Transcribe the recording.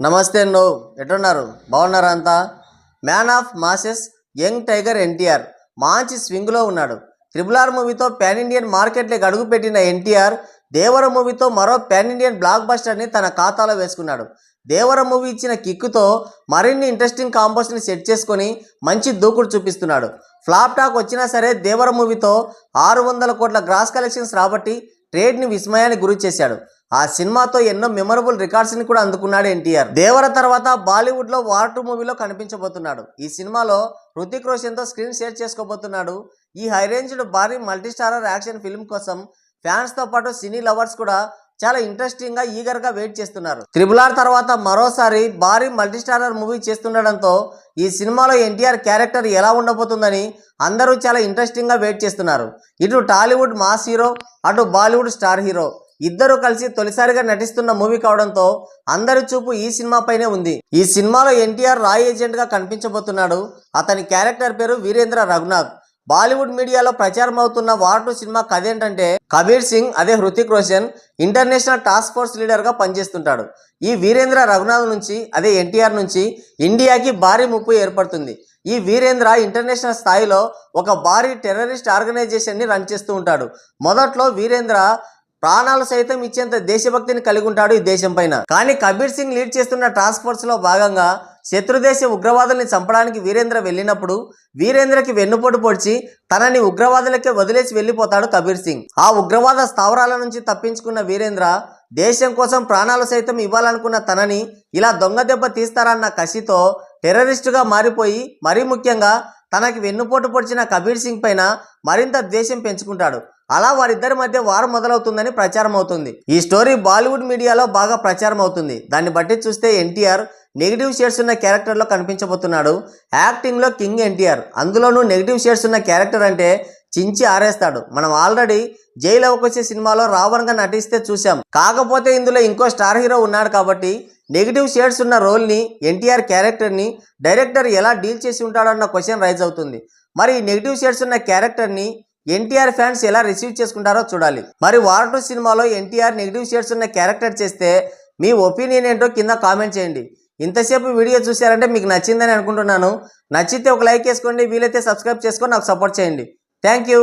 నమస్తే నో ఎట్టున్నారు బాగున్నారా అంతా man of masses young tiger NTR మంచి స్వింగ్లో ఉన్నాడు. RRR మూవీతో పాన్ ఇండియన్ మార్కెట్లోకి అడుగుపెట్టిన ఎన్టీఆర్ దేవర మూవీతో మరో పాన్ ఇండియన్ బ్లాక్ బస్టర్ని తన ఖాతాలో వేసుకున్నాడు. దేవర మూవీ ఇచ్చిన కిక్కుతో మరిన్ని ఇంట్రెస్టింగ్ కాంబోస్ని సెట్ చేసుకొని మంచి దూకుడు చూపిస్తున్నాడు. ఫ్లాప్ టాక్ వచ్చినా సరే దేవర మూవీతో 600 కోట్ల గ్రాస్ కలెక్షన్స్ రాబట్టి ట్రేడ్ని విస్మయానికి గురి చేశాడు. ఆ సినిమాతో ఎన్నో మెమరబుల్ రికార్డ్స్ని కూడా అందుకున్నాడు ఎన్టీఆర్. దేవర తర్వాత బాలీవుడ్లో వార్ 2 మూవీలో కనిపించబోతున్నాడు. ఈ సినిమాలో హృతిక్ రోషన్తో స్క్రీన్ షేర్ చేసుకోబోతున్నాడు. ఈ హై రేంజ్డ్ భారీ మల్టీస్టారర్ యాక్షన్ ఫిల్మ్ కోసం ఫ్యాన్స్తో పాటు సినీ లవర్స్ కూడా చాలా ఇంట్రెస్టింగ్గా ఈగర్గా వెయిట్ చేస్తున్నారు. RRR తర్వాత మరోసారి భారీ మల్టీస్టారర్ మూవీ చేస్తుండడంతో ఈ సినిమాలో ఎన్టీఆర్ క్యారెక్టర్ ఎలా ఉండబోతుందని అందరూ చాలా ఇంట్రెస్టింగ్గా వెయిట్ చేస్తున్నారు. ఇటు టాలీవుడ్ మాస్ హీరో, అటు బాలీవుడ్ స్టార్ హీరో ఇద్దరు కలిసి తొలిసారిగా నటిస్తున్న మూవీ కావడంతో అందరి చూపు ఈ సినిమా పైనే ఉంది. ఈ సినిమాలో ఎన్టీఆర్ రాయ్ ఏజెంట్ గా కనిపించబోతున్నాడు. అతని క్యారెక్టర్ పేరు వీరేంద్ర రఘునాథ్. బాలీవుడ్ మీడియాలో ప్రచారం అవుతున్న వార్ 2 సినిమా కథ ఏంటంటే కబీర్ సింగ్ అదే Hrithik Roshan international task force leader గా పనిచేస్తుంటాడు. ఈ వీరేంద్ర రఘునాథ్ నుంచి అదే ఎన్టీఆర్ నుంచి ఇండియాకి భారీ ముప్పు ఏర్పడుతుంది. ఈ వీరేంద్ర ఇంటర్నేషనల్ స్థాయిలో ఒక భారీ టెర్రరిస్ట్ ఆర్గనైజేషన్ ని రన్ చేస్తూ ఉంటాడు. మొదట్లో వీరేంద్ర ప్రాణాలు సైతం ఇచ్చేంత దేశభక్తిని కలిగి ఉంటాడు ఈ దేశం పైన. కానీ కబీర్ సింగ్ లీడ్ చేస్తున్న టాస్క్ ఫోర్స్ లో భాగంగా శత్రుదేశ ఉగ్రవాదుల్ని చంపడానికి వీరేంద్ర వెళ్ళినప్పుడు వీరేంద్రకి వెన్నుపోటు పొడిచి తనని ఉగ్రవాదులకే వదిలేసి వెళ్ళిపోతాడు కబీర్ సింగ్. ఆ ఉగ్రవాద స్థావరాల నుంచి తప్పించుకున్న వీరేంద్ర దేశం కోసం ప్రాణాలు సైతం ఇవ్వాలనుకున్న తనని ఇలా దొంగ దెబ్బ తీస్తారన్న కసితో టెర్రరిస్టుగా మారిపోయి మరీ ముఖ్యంగా తనకి వెన్నుపోటు పొడిచిన కబీర్ సింగ్ పైన మరింత ద్వేషం పెంచుకుంటాడు. అలా వారిద్దరి మధ్య వారం మొదలవుతుందని ప్రచారం అవుతుంది. ఈ స్టోరీ బాలీవుడ్ మీడియాలో బాగా ప్రచారం అవుతుంది. దాన్ని బట్టి చూస్తే ఎన్టీఆర్ నెగిటివ్ షేడ్స్ ఉన్న క్యారెక్టర్లో కనిపించబోతున్నాడు. యాక్టింగ్లో కింగ్ ఎన్టీఆర్, అందులోనూ నెగిటివ్ షేడ్స్ ఉన్న క్యారెక్టర్ అంటే చించి ఆరేస్తాడు. మనం ఆల్రెడీ జైలు అవకొచ్చే సినిమాలో రావణ్గా నటిస్తే చూసాం. కాకపోతే ఇందులో ఇంకో స్టార్ హీరో ఉన్నాడు కాబట్టి నెగిటివ్ షేడ్స్ ఉన్న రోల్ని ఎన్టీఆర్ క్యారెక్టర్ని డైరెక్టర్ ఎలా డీల్ చేసి ఉంటాడన్న క్వశ్చన్ రైజ్ అవుతుంది. మరి ఈ నెగిటివ్ షేడ్స్ ఉన్న క్యారెక్టర్ని ఎన్టీఆర్ ఫ్యాన్స్ ఎలా రిసీవ్ చేసుకుంటారో చూడాలి. మరి వార్ 2 సినిమాలో ఎన్టీఆర్ నెగిటివ్ షేడ్స్ ఉన్న క్యారెక్టర్ చేస్తే మీ ఒపీనియన్ ఏంటో కింద కామెంట్ చేయండి. ఇంతసేపు వీడియో చూసారంటే మీకు నచ్చిందని అనుకుంటున్నాను. నచ్చితే ఒక లైక్ వేసుకోండి, వీలైతే సబ్స్క్రైబ్ చేసుకొని నాకు సపోర్ట్ చేయండి. Thank you.